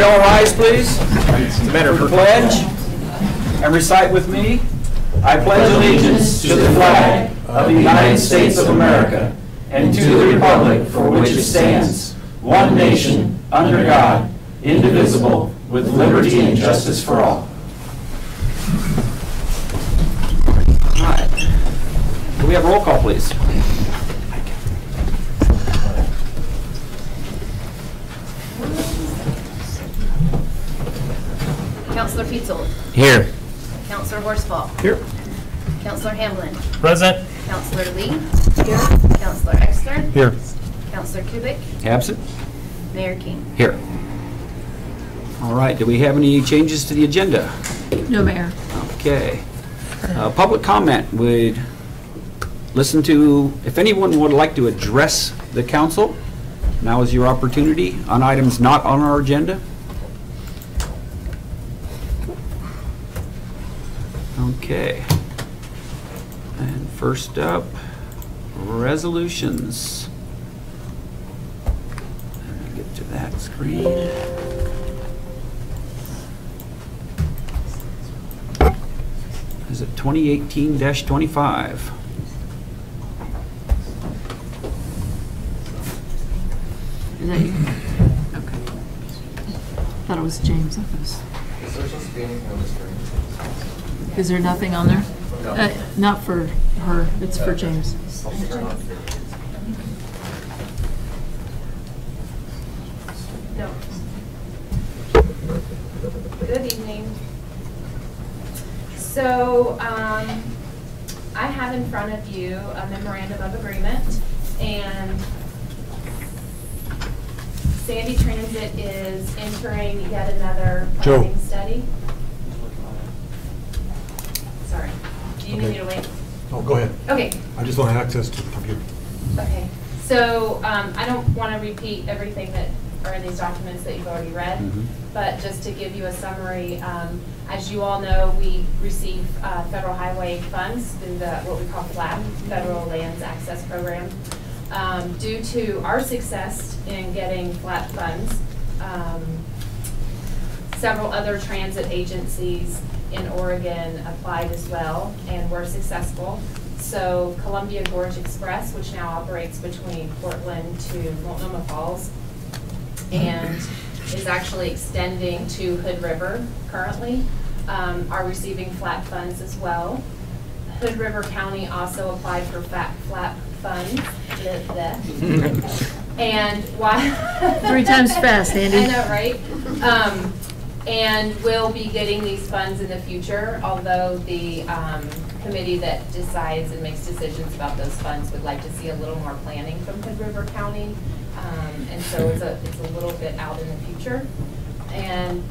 we all rise, please? For the pledge, and recite with me. I pledge allegiance to the flag of the United States of America and to the republic for which it stands, one nation, under God, indivisible, with liberty and justice for all. All right. Can we have roll call, please? Councilor Pietzold. Here. Councilor Horsfall. Here. Councilor Hamblin. Present. Councilor Lee. Here. Councilor Exter. Here. Councilor Kubik. Absent. Mayor King. Here. All right, do we have any changes to the agenda? No, Mayor. Okay. Public comment would listen to, if anyone would like to address the council, now is your opportunity on items not on our agenda. Okay. And first up, resolutions. Let me get to that screen. Is it 2018-25? Is that you? Okay. Thought it was James. Is there supposed to be anything on the screen? Is there nothing on there? No. Not for her. It's for James. I'll figure it out. No. Good evening. So, I have in front of you a memorandum of agreement, and Sandy Transit is entering yet another planning study. Sorry. Do you need me to wait? Oh, go ahead. Okay. I just want access to the computer. Okay. So I don't want to repeat everything that are in these documents that you've already read, but just to give you a summary, as you all know, we receive federal highway funds through what we call FLAP, Federal Lands Access Program. Due to our success in getting FLAP funds, several other transit agencies in Oregon applied as well and were successful. So Columbia Gorge Express, which now operates between Portland to Multnomah Falls and is actually extending to Hood River currently, are receiving FLAP funds as well. Hood River County also applied for FLAP funds. And why? 3 times fast, Andy. I know, right? And we'll be getting these funds in the future, although the committee that decides and makes decisions about those funds would like to see a little more planning from Hood River County. And so it's a little bit out in the future. And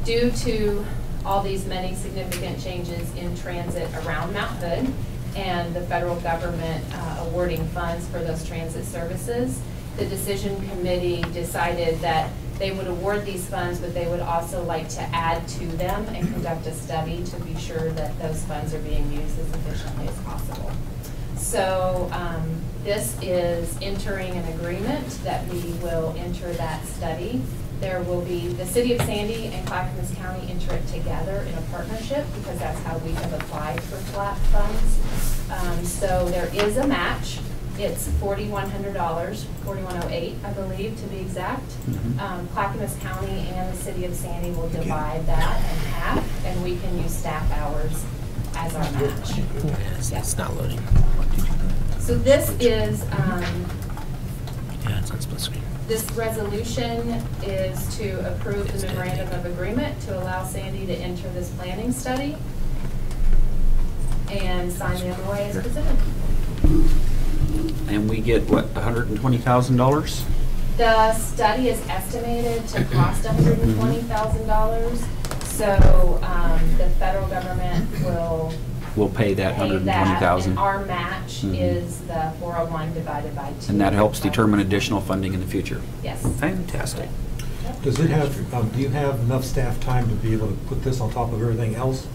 due to all these many significant changes in transit around Mount Hood and the federal government awarding funds for those transit services, the decision committee decided that they would award these funds, but they would also like to add to them and conduct a study to be sure that those funds are being used as efficiently as possible. So this is entering an agreement that we will enter that study. There will be the City of Sandy and Clackamas County enter it together in a partnership because that's how we have applied for FLAP funds. So there is a match. It's $4,100, $4,108, I believe, to be exact. Clackamas County and the City of Sandy will divide that in half, and we can use staff hours as our match. It's not loading. So this is, Yeah, it's on split screen. this resolution is to approve the memorandum of agreement to allow Sandy to enter this planning study and sign the MOA as presented. And we get, what, $120,000? The study is estimated to cost $120,000. So the federal government will We'll pay that pay that, $120,000. and our match is the 401 divided by 2. And that helps determine additional funding in the future. Yes. Fantastic. Does it have, do you have enough staff time to be able to put this on top of everything else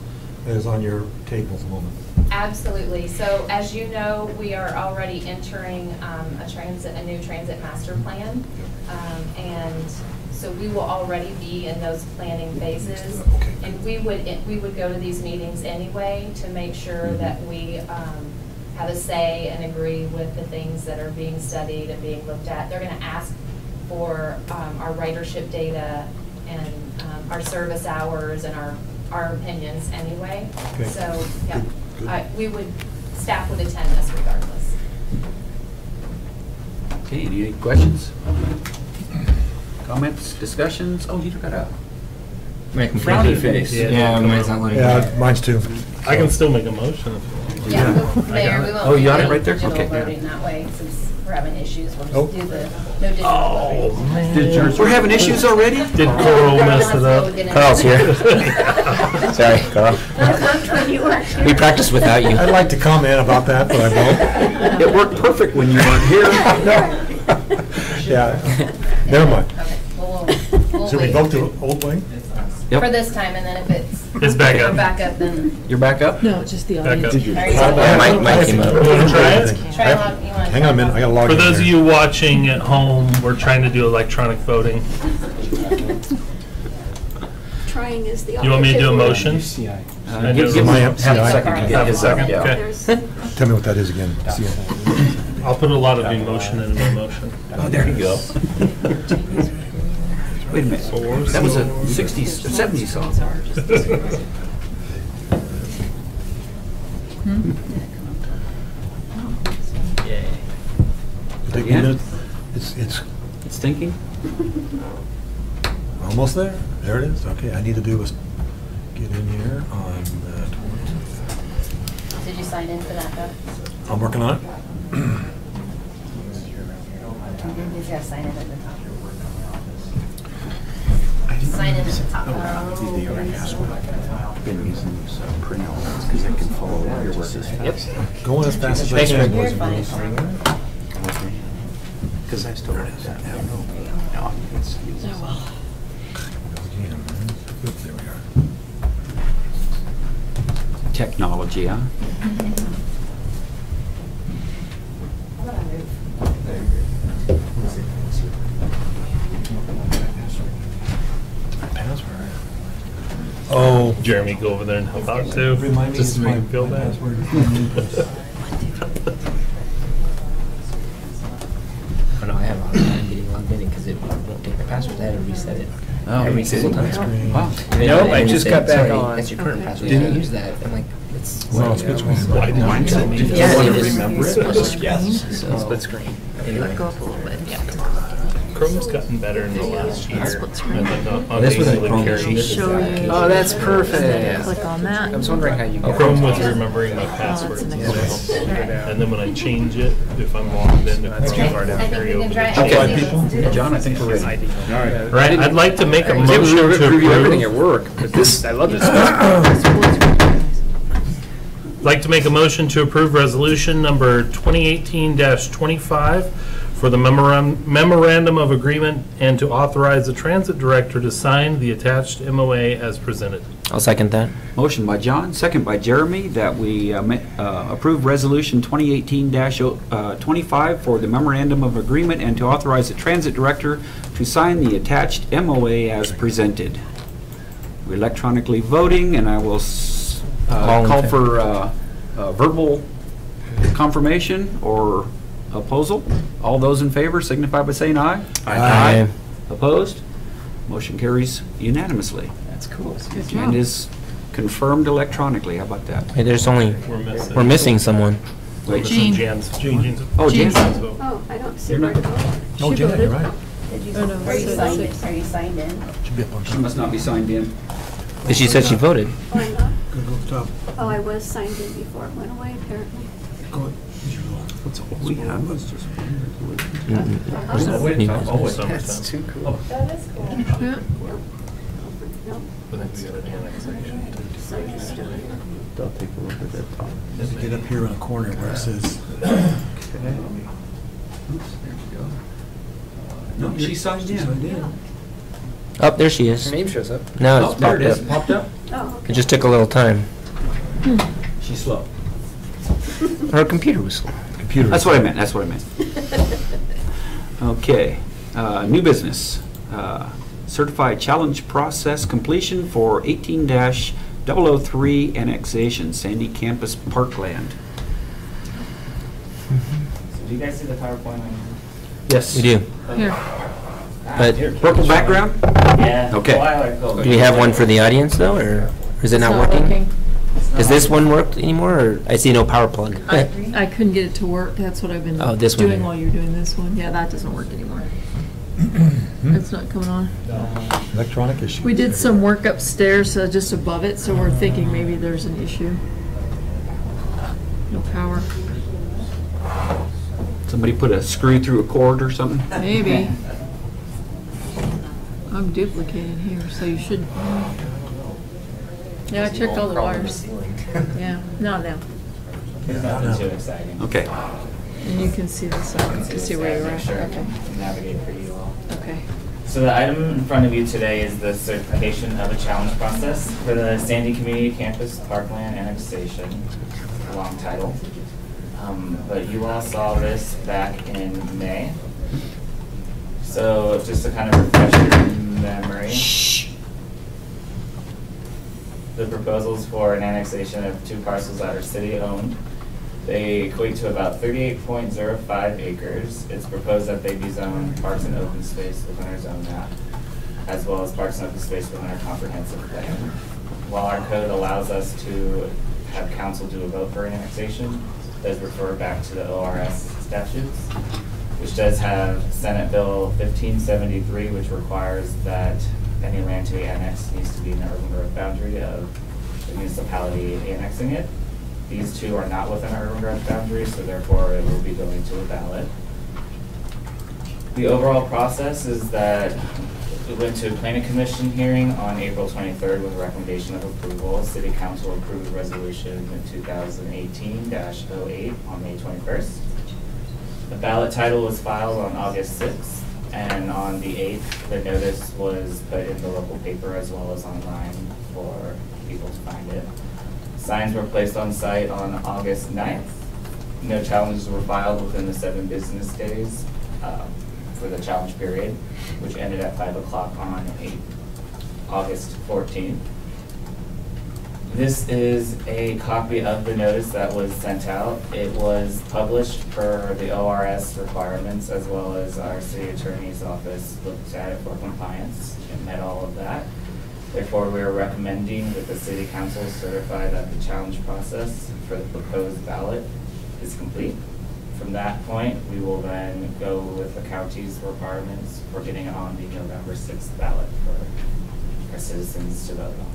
that is on your table at the moment? Absolutely. So as you know, we are already entering a new transit master plan. And so we will already be in those planning phases. Okay. And we would go to these meetings anyway to make sure that we have a say and agree with the things that are being studied and being looked at. They're going to ask for our ridership data and our service hours and our opinions anyway. Okay. So, yeah, Good. Staff would attend this regardless. Okay, any questions? Comments, discussions? Oh, you got a frowny face. Yeah, mine's not loading. Yeah, mine's too. I can still make a motion if you want. Yeah, Mayor, we won't. Oh, you got it do right there? digital Okay, yeah. voting that way, since we're having issues, we'll Oh. just do the no digital voting. We're having issues already? Did Coral mess it up? Carl's here. Sorry, Carl. We practiced without you. I'd like to comment about that, but I It worked perfect when you weren't here. won't. Yeah, never mind. Okay, we'll So we wait vote the old way? for this time, and then if It's back we're up. back up, then. You're back up? No, just the Back audience. up. There you Yeah, go. Mike came up. You wanna try it? Try log- you wanna Hang on a minute, I gotta log For in those of here. you watching at home, we're trying to do electronic voting. Trying is the You want me to do a operative word. motion? Give My have a CI. second to get Have a his second, yeah. okay. There's Tell me what that is again. See it? I'll put a lot of emotion in my motion. Oh, there you go. Wait a minute. That was a 60s, 70s song. Take a Yeah. minute. It's It's thinking? almost there. There it is. Okay, I need to do is get in here on that. Did you sign in for that, though? I'm working on it. You just gotta sign in at the top. Sign in at the top. Been using these printouts because I can follow your work. Yep. Going as fast as I Thanks, can. Rick. You're fine. Because I still don't know. No, it's Oop, there we are. technology, huh? Password. Oh. Jeremy, go over there and help out too, Remind me just to it's make my him feel bad. password. Oh, no, I have a hard time getting logged in because it won't take the password. I had to reset it. Oh, Every single time. Wow. Nope, I just got back on. That's your current password. Didn't You can't you? use that. I'm like, it's. Well, split screen. Why did Mine told me to Yeah, want it to is. remember it. Yes. Split screen. Anyway. Let go up a little bit. Yeah. Chrome's gotten better in the last year. Split screen. And then This was a easily Chrome carry sheet. it. Show you. Oh, that's Then perfect. click on that. I was wondering how you. got Chrome it. with remembering my passwords that's as an well. example. And then when I change it, if I'm logged in, it's hard to I think carry we over can the try it. change. Five people? John, I think we're ready. Right, I'd like to make a Maybe we motion to review everything at approve. work, but this, I love this. I'd like to make a motion to approve resolution number 2018-25 for the memorandum of agreement and to authorize the transit director to sign the attached MOA as presented. I'll second that. Motion by John, second by Jeremy, that we approve Resolution 2018-25 for the memorandum of agreement and to authorize the transit director to sign the attached MOA as presented. We're electronically voting, and I will All in call favor. for verbal confirmation or opposal. All those in favor signify by saying aye. Aye. Opposed? Motion carries unanimously. That's cool. And is confirmed electronically. How about that? Hey, there's only, We're missing someone. We're missing Jan's. Jan's- Oh, Jan. Jan's vote. Oh, I don't see where to go. Oh, Jan, you're right. Are you signed in? Are you signed in? Should be up on She top. must not be signed in. But she said she voted. Oh, I'm not. Go to the top. Oh, I was signed in before it went away, apparently. Go ahead. What's all we have? Mm-mm. That's too cool. That is cool. Nope. I think we got an annexation. Get up here in a corner where it says, Oops, there we go. No, she signed in. Oh, there she is. Her name shows up. Now Oh, it's there popped it is. up. Popped up? Oh, It just took a little time. She's slow. Her computer was slow. Computer. That's what I meant, that's what I meant. Okay, new business. Certified challenge process completion for 18-003 annexation, Sandy Campus Parkland. So do you guys see the PowerPoint on Yes. We do. Here. But- here? Purple background? Yeah. Okay. Well, I like color. Do we have one for the audience though, or is it not working? Does this one work anymore, or I see no power plug? I couldn't get it to work, that's what I've been Oh, this one doing here. while you're doing this one. Yeah, that doesn't work anymore. It's not coming on. Electronic issue. We did some work upstairs, just above it, so we're thinking maybe there's an issue. No power. Somebody put a screw through a cord or something? Maybe. I'm duplicating here, so you should. Yeah, I checked all the wires. Yeah, no. It's nothing too exciting. Okay. And you can see this, I can see where you're Make at. sure I Okay. can navigate for you all. Okay. So the item in front of you today is the certification of a challenge process for the Sandy Community Campus Parkland annexation, long title. But you all saw this back in May. So just to kind of refresh your memory. The proposals for an annexation of 2 parcels that are city-owned. They equate to about 38.05 acres. It's proposed that they be zoned parks and open space within our zone map, as well as parks and open space within our comprehensive plan. While our code allows us to have council do a vote for annexation, it does refer back to the ORS statutes, which does have Senate Bill 1573, which requires that any land to be annexed needs to be in the urban growth boundary of the municipality annexing it. These two are not within our urban growth boundary, so therefore it will be going to a ballot. The overall process is that we went to a planning commission hearing on April 23rd with a recommendation of approval. City council approved resolution 2018-08 on May 21st. The ballot title was filed on August 6th, and on the 8th, the notice was put in the local paper as well as online for people to find it. Signs were placed on site on August 9th. No challenges were filed within the 7 business days for the challenge period, which ended at 5 o'clock on August 14th. This is a copy of the notice that was sent out. It was published per the ORS requirements, as well as our city attorney's office looked at it for compliance and met all of that. Therefore, we are recommending that the city council certify that the challenge process for the proposed ballot is complete. From that point, we will then go with the county's requirements for getting it on the November 6th ballot for our citizens to vote on.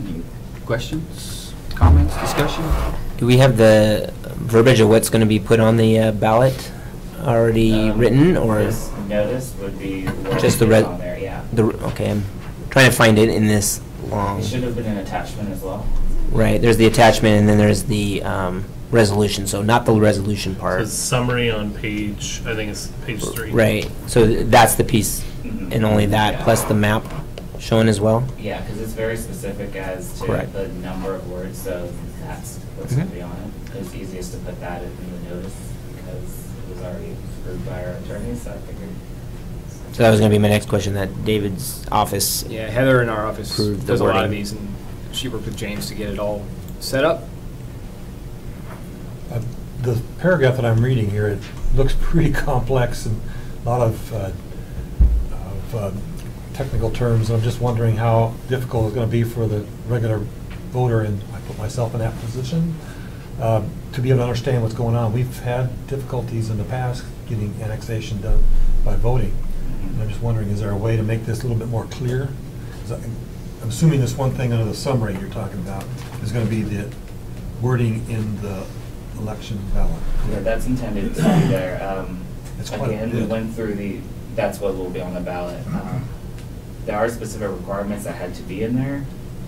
Any questions, comments, discussion? Do we have the verbiage of what's going to be put on the ballot already written, or? This notice would be Just the on there, yeah. Okay, I'm trying to find it in this long. It should have been an attachment as well. Right, there's the attachment and then there's the resolution, so not the resolution part. It's summary on page, I think it's page 3. Right, so that's the piece and only that, Yeah. plus the map shown as well? Yeah, because it's very specific as to Correct. the number of words, so that's what's going to be on it. It's easiest to put that in the notice because it was already approved by our attorneys, so I figured. So that was going to be my next question, that David's office. Yeah, Heather in our office Approved the does a lot of wording. these, and she worked with James to get it all set up. The paragraph that I'm reading here, it looks pretty complex and a lot of technical terms. I'm just wondering how difficult it's going to be for the regular voter, and I put myself in that position, to be able to understand what's going on. We've had difficulties in the past getting annexation done by voting. And I'm just wondering, is there a way to make this a little bit more clear? 'Cause I'm assuming this one thing under the summary you're talking about is going to be the wording in the election ballot. Yeah, that's intended to be there. It's quite a Again, we bit. went through that's what will be on the ballot. There are specific requirements that had to be in there,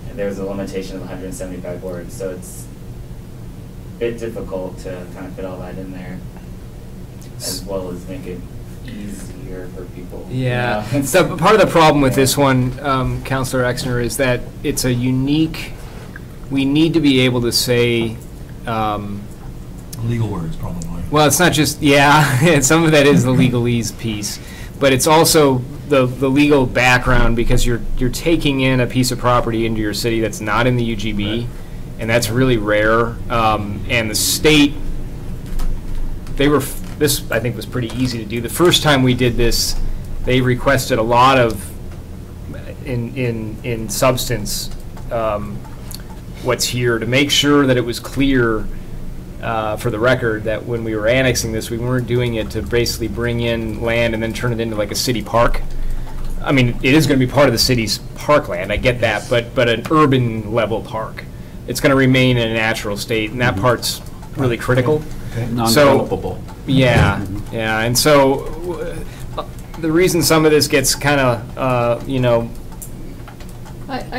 and there was a limitation of 175 words, so it's a bit difficult to kind of fit all that in there, as well as make it easier for people. Yeah. You know? So part of the problem with this one, Counselor Exner, is that it's a unique, we need to be able to say Legal words, probably. Well, it's not just, yeah, and some of that is the legalese piece, but it's also the legal background, because you're taking in a piece of property into your city that's not in the UGB, and that's really rare. And the state, this I think was pretty easy to do. The first time we did this, they requested a lot of, in substance, what's here, to make sure that it was clear for the record that when we were annexing this, we weren't doing it to basically bring in land and then turn it into like a city park. I mean, it is going to be part of the city's parkland, I get that, but an urban level park. It's going to remain in a natural state, and that part's really critical. Non-developable. Yeah, yeah, and so the reason some of this gets kind of,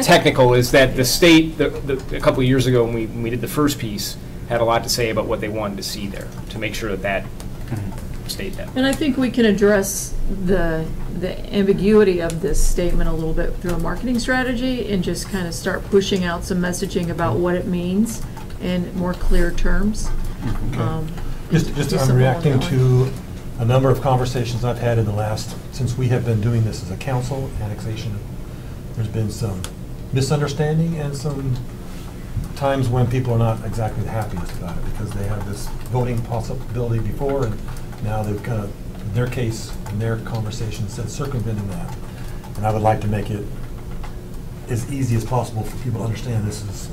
technical is that the state, a couple of years ago when we did the first piece, had a lot to say about what they wanted to see there, to make sure that stayed that. And I think we can address the ambiguity of this statement a little bit through a marketing strategy, and just kind of start pushing out some messaging about what it means in more clear terms. I'm reacting to a number of conversations I've had in the since we have been doing this as a council, annexation. There's been some misunderstanding and some times when people are not exactly the happiest about it, because they had this voting possibility before, and now they've kind of, in their case, in their conversation, said circumventing that. And I would like to make it as easy as possible for people to understand this is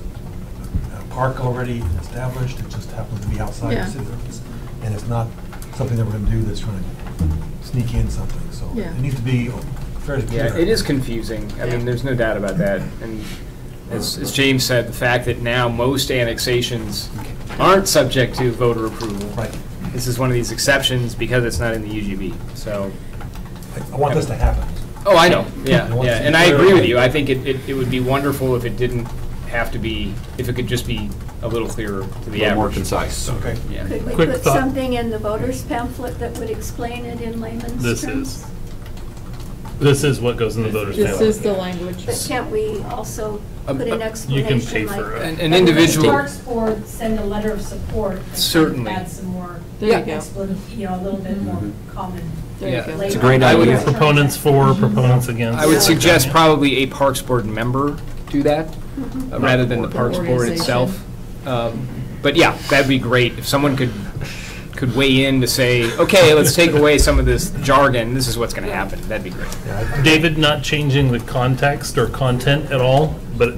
a park already established. It just happens to be outside the city limits, and it's not something that we're going to do that's trying to sneak in something. So it needs to be fairly clear. Yeah, it is confusing. I mean, there's no doubt about that. And as James said, the fact that now most annexations aren't subject to voter approval. Right. This is one of these exceptions because it's not in the UGB. So I want this to happen. Oh, I know. Yeah, I want yeah. to And be I clear agree about with you. I think it would be wonderful if it didn't have to be, if it could just be a little clearer to the average. More concise. Okay. Yeah. Could we Quick put thought. something in the voters pamphlet that would explain it in layman's terms? This is what goes in the voters' This ballot. is the language. But can't we also put an You can explanation pay like? for An individual. Parks Board send a letter of support. and Certainly. Add some more, There you go. a little bit more common. There you Yeah. go. It's a great I would- idea. Proponents for, proponents against. I would suggest probably a Parks Board member do that, rather than the Parks Board Organization. itself. But yeah, that'd be great if someone could weigh in to say, okay, let's take away some of this jargon, this is what's going to happen. That'd be great. David, not changing the context or content at all, but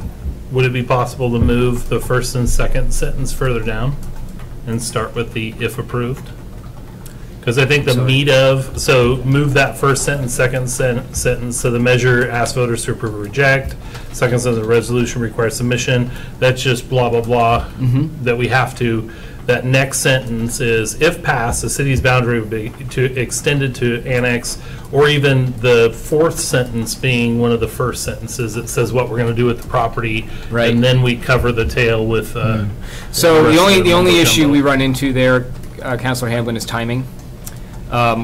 would it be possible to move the first and second sentence further down and start with the if approved? Because I think the meat of, so move that first sentence, second sentence, so the measure asks voters to approve or reject. Second sentence, the resolution requires submission. That's just blah, blah, blah, that we have to. That next sentence is, if passed, the city's boundary would be extended to annex, or even the fourth sentence being one of the first sentences that says what we're going to do with the property. Right. And then we cover the tail with. So the the rest of only mumbo issue jumbo. we run into there, Councilor Hamblin, is timing.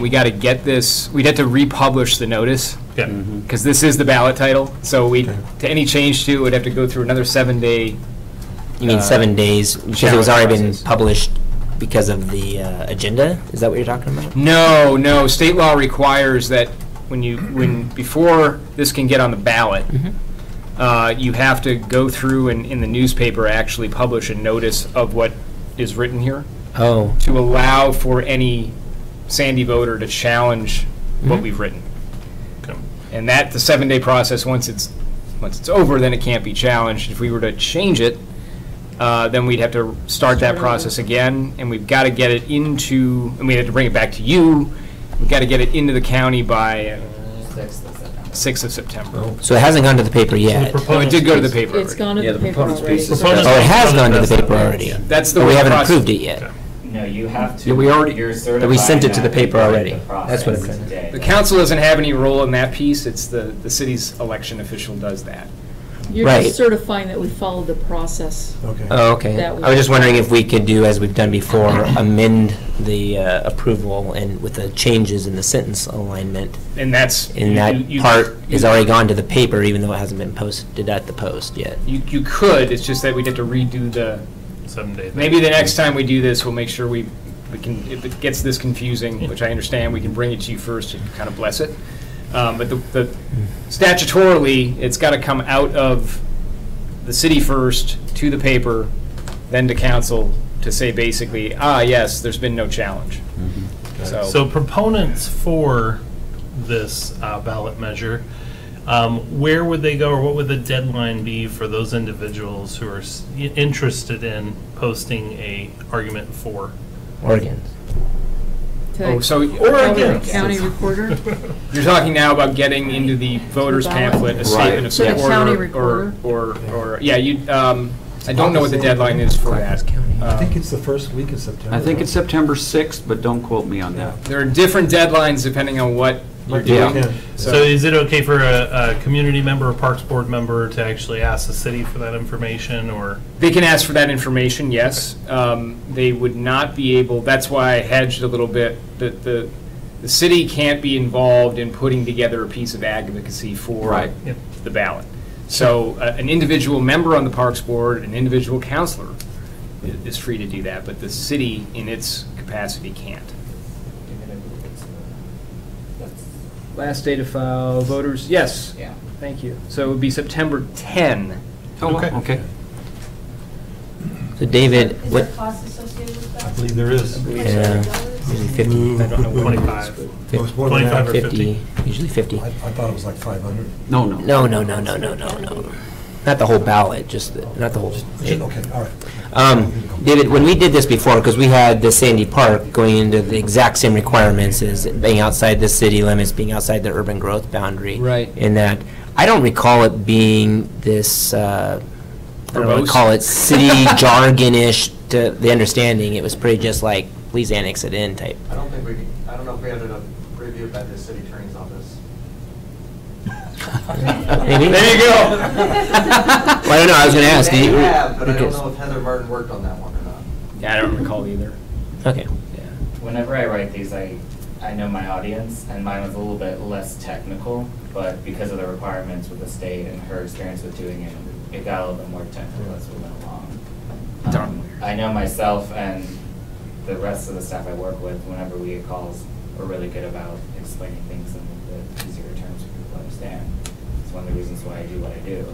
We got to get this, we'd have to republish the notice, Yeah. because this is the ballot title, so to any change to it would have to go through another 7-day. You mean 7 days, because it was challenge already been process. published because of the agenda? Is that what you're talking about? No, state law requires that before this can get on the ballot, you have to go through and in the newspaper actually publish a notice of what is written here, Oh, to allow for any Sandy voter to challenge what we've written. Okay. And that, the 7-day process, once it's over, then it can't be challenged. If we were to change it, then we'd have to start that process again, and we've got to get it into, and we have to bring it back to you. We've got to get it into the county by 6th of September. so it hasn't gone to the paper yet? Oh, it did go to the paper It's already. gone to Yeah, the the paper proponents already. piece is- Proponents- Oh, it has gone to the paper already? That's the But we way the haven't process- approved it yet? No, you have to. Yeah, we already- You're but we sent it to the certifying paper that already. the That's what I'm process trying to- today. The council doesn't have any role in that piece. It's the city's election official does that. You're Right. just certifying that we followed the process. Okay. Oh, okay. That I was just wondering if we could do, as we've done before, amend the approval and with the changes in the sentence alignment. And that's. And that you- part you- is already gone to the paper, even though it hasn't been posted at the post yet. You could, it's just that we'd have to redo the 7 days. Maybe the next time we do this, we'll make sure we can, if it gets this confusing, which I understand, we can bring it to you first and kind of bless it. But the statutorily, it's got to come out of the city first, to the paper, then to council, to say basically, yes, there's been no challenge. So proponents for this ballot measure, where would they go, or what would the deadline be for those individuals who are interested in posting a argument for? Oregon. Oh, so Oregon. County recorder? you're talking now about getting into the voters ballot. pamphlet, a statement of To the support, county or yeah, you. I don't know what the deadline is for that. I think it's the first week of September. I think it's September 6th, but don't quote me on that. There are different deadlines depending on what you're doing. Yeah. So is it okay for a community member or Parks Board member to actually ask the city for that information, or? They can ask for that information, yes. They would not be able, that's why I hedged a little bit, that the city can't be involved in putting together a piece of advocacy for Yep. the ballot. So an individual member on the Parks Board, an individual counselor is free to do that, but the city in its capacity can't. Last day to file voters, yes. Yeah. Thank you. So it would be September 10. Oh, Okay. okay. So David, Is what, there cost associated with that? I believe there is. yeah, usually 50, I don't know. 25. It was more than 25 or that. 50, usually 50. I thought it was like 500. No. No. Not the whole ballot, just, not the whole. Okay, all right. David, when we did this before, because we had the Sandy Park going into the exact same requirements as being outside the city limits, being outside the urban growth boundary. Right. In that, I don't recall it being this, I don't want Verbose? to call it city jargonish to the understanding. It was pretty just like, please annex it in type. I don't know if we ended up reviewed by the city attorney's office. Maybe? There you go. Well, I don't know, I was going to ask. They do you- have, but I don't because- know if Heather Martin worked on that one or not. Yeah, I don't recall either. Okay. Whenever I write these, I know my audience, and mine was a little bit less technical, but because of the requirements with the state and her experience with doing it, it got a little bit more technical as we went along. Darn. I know myself and the rest of the staff I work with, whenever we get calls, we're really good about explaining things in the easier terms for people to understand. It's one of the reasons why I do what I do.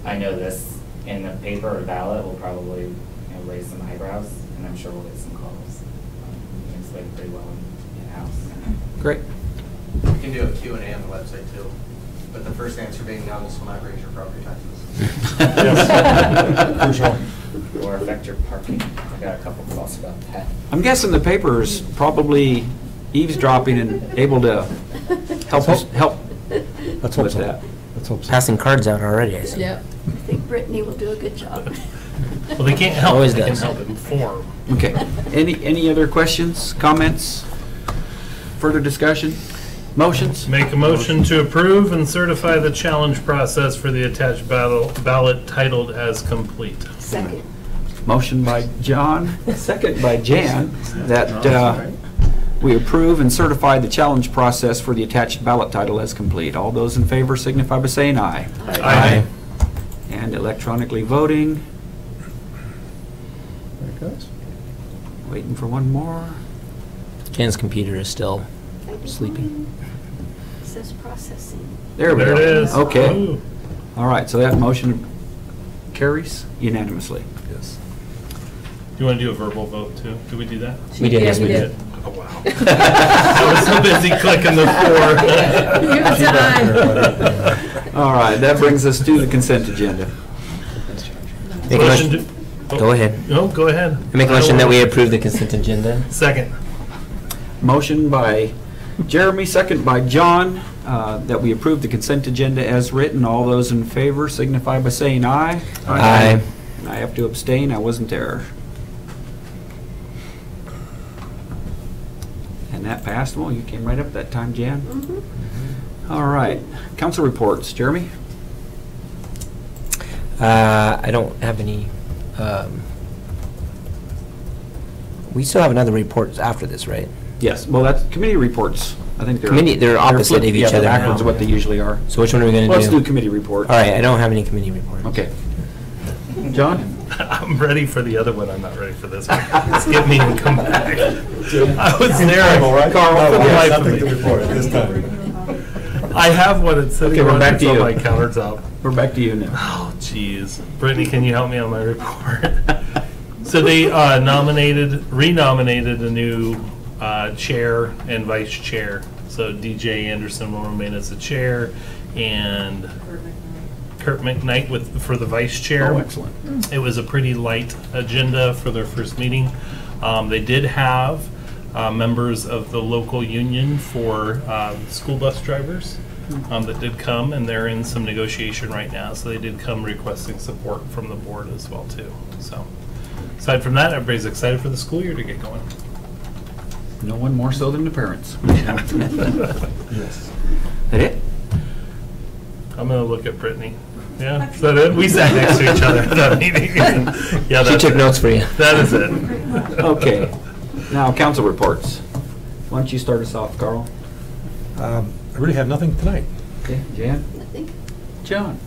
I know this in the paper or ballot will probably raise some eyebrows, and I'm sure we'll get some calls. We can explain pretty well in-house. Great. You can do a Q&A on the website too, but the first answer being no, this will not raise your property taxes. Crucial. Or affect your parking. I got a couple calls about that. I'm guessing the paper's probably eavesdropping and able to help us, help Let's hope with so. that. Let's hope so. Passing cards out already, I see. Yep. I think Brittany will do a good job. Well, they can't help, Always they can does. help inform. Okay. Any other questions, comments, further discussion, motions? Make a motion to approve and certify the challenge process for the attached ballot titled as complete. Second. Motion by John, second by Jan, that we approve and certify the challenge process for the attached ballot title as complete. All those in favor signify by saying aye. Aye. And electronically voting. There it goes. Waiting for one more. Jan's computer is still sleeping. It says processing. There we There go. it is. Okay. Ooh. All right, so that motion carries unanimously. Yes. Do you want to do a verbal vote too? Do we do that? We did, Yes, yes, we did. Oh, wow. I was so busy clicking the four. All right, that brings us to the consent agenda. Make a Motion motion- to- Go ahead. No, go ahead. I make a motion that we approve the consent agenda. Second. Motion by Jeremy, second by John, that we approve the consent agenda as written. All those in favor signify by saying aye. Aye. I have to abstain, I wasn't there. And that passed. Well, you came right up that time, Jan. All right, council reports. Jeremy? I don't have any, we still have another report after this, right? Yes, well, that's committee reports. I think They're opposite flipped- of each yeah, they're other backwards now. of what they usually are. So which one are we gonna do? Let's do committee report. All right, I don't have any committee reports. Okay. John? I'm ready for the other one. I'm not ready for this one. Skip me and come back. I was there. Carl, for the life of Nothing to me. report this time. I have one. It's sitting Okay, we're on back to you. my countertop. We're back to you now. Oh, jeez. Brittany, can you help me on my report? So they renominated a new chair and vice chair. So DJ Anderson will remain as the chair, and Kurt McKnight for the vice chair. Oh, excellent. It was a pretty light agenda for their first meeting. They did have members of the local union for school bus drivers that did come, and they're in some negotiation right now. So they did come requesting support from the board as well too. So aside from that, everybody's excited for the school year to get going. No one more so than the parents. Yes. That it? I'm gonna look at Brittany. Yeah, is that it? We sat next to each other at that meeting. Yeah, She that's took it. notes for you. That is it. Okay. Now, council reports. Why don't you start us off, Carl? I really have nothing tonight. Okay, Jan? Nothing. John?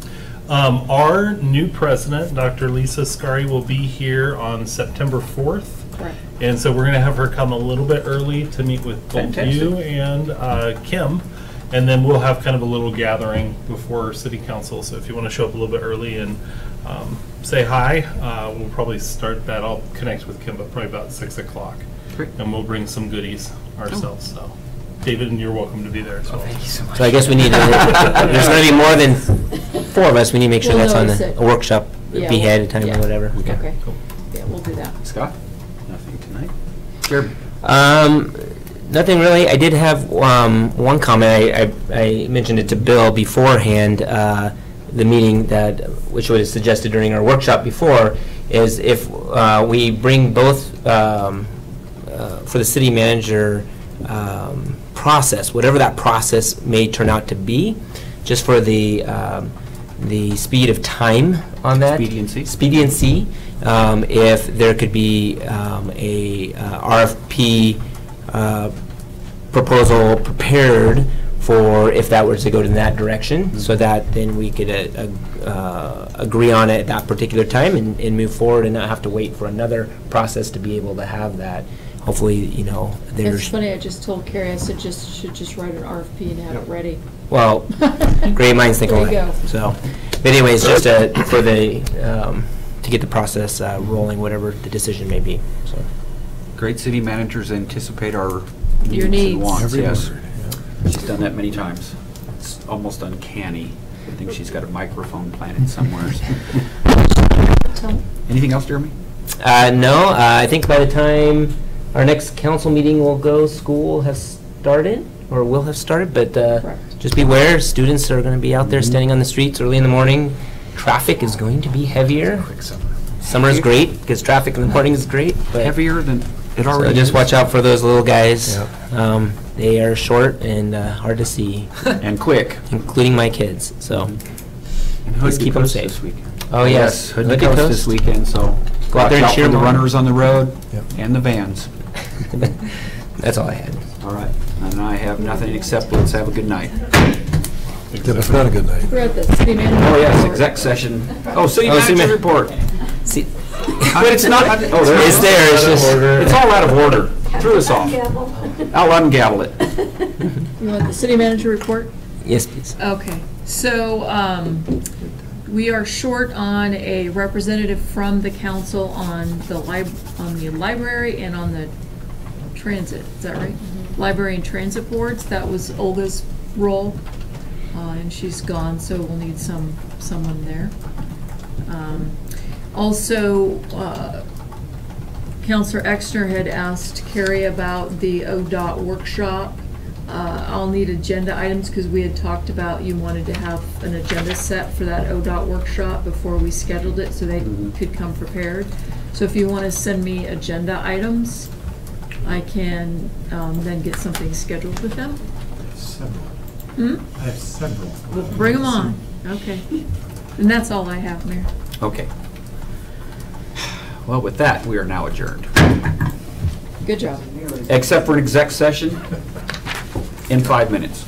Our new president, Dr. Lisa Scari, will be here on September 4th. Right. And so we're going to have her come a little bit early to meet with both you and Kim. And then we'll have kind of a little gathering before city council. So if you want to show up a little bit early and say hi, we'll probably start that. I'll connect with Kim, but probably about 6 o'clock. Great. And we'll bring some goodies ourselves. So David, and you're welcome to be there as well. Thank you so much. So I guess we need, there's going to be more than 4 of us. We need to make sure We'll that's on notice it. a workshop, Yeah, be ahead of we'll- time yeah. or whatever. Okay. Cool. Yeah, we'll do that. Scott? Nothing tonight. Jeremy? Nothing really. I did have one comment. I mentioned it to Bill beforehand, the meeting which was suggested during our workshop before, is if we bring both for the city manager process, whatever that process may turn out to be, just for the speed of time on that. Expediency. If there could be a RFP proposal prepared for if that were to go in that direction, so that then we could agree on it at that particular time and move forward and not have to wait for another process to be able to have that. Hopefully, there's... It's funny, I just told Carrie, I said should just write an RFP and have it ready. Well, great minds think There you alike. go. So, but anyways, just for the, to get the process rolling, whatever the decision may be, so. Great city managers anticipate our Your needs needs. and wants, Every yes. word, She's done that many times. It's almost uncanny. I think she's got a microphone planted somewhere. Anything else, Jeremy? No, I think by the time our next council meeting will go, school has started, or will have started, but Correct. just beware, students are going to be out there standing on the streets early in the morning. Traffic is going to be heavier. Summer is great, because traffic in the morning is great, but Heavier than it so already just is. watch out for those little guys. Yeah. They are short and hard to see, And quick. including my kids, so. And Just Hood keep 'em Coast safe. this weekend. Oh, yes. Hood Hood Coast Coast. this weekend, so Go out there and watch cheer for the them on. runners on the road Yep. and the vans. That's all I had. All right. And I have nothing except let's have a good night. Yeah, it's not a good night. We're at the city manager. Oh, yes, report. exec session. Oh, city Oh, city manager man- report. See, But it's not, oh, there it it's is. there, it's just. It's all out of order. Threw us off. Gavel. I'll ungavel it. You want the city manager report? Yes, please. Okay, so, we are short on a representative from the council on the library and on the transit, is that right? Library and transit boards, that was Olga's role, and she's gone, so we'll need someone there. Also, Counselor Exner had asked Carrie about the ODOT workshop. I'll need agenda items because we had talked about you wanted to have an agenda set for that ODOT workshop before we scheduled it so they could come prepared. So if you want to send me agenda items, I can then get something scheduled with them. Several. I have several. Well, bring them on. Okay. And that's all I have, Mayor. Okay. Well, with that, we are now adjourned. Good job. Except for an exec session in 5 minutes.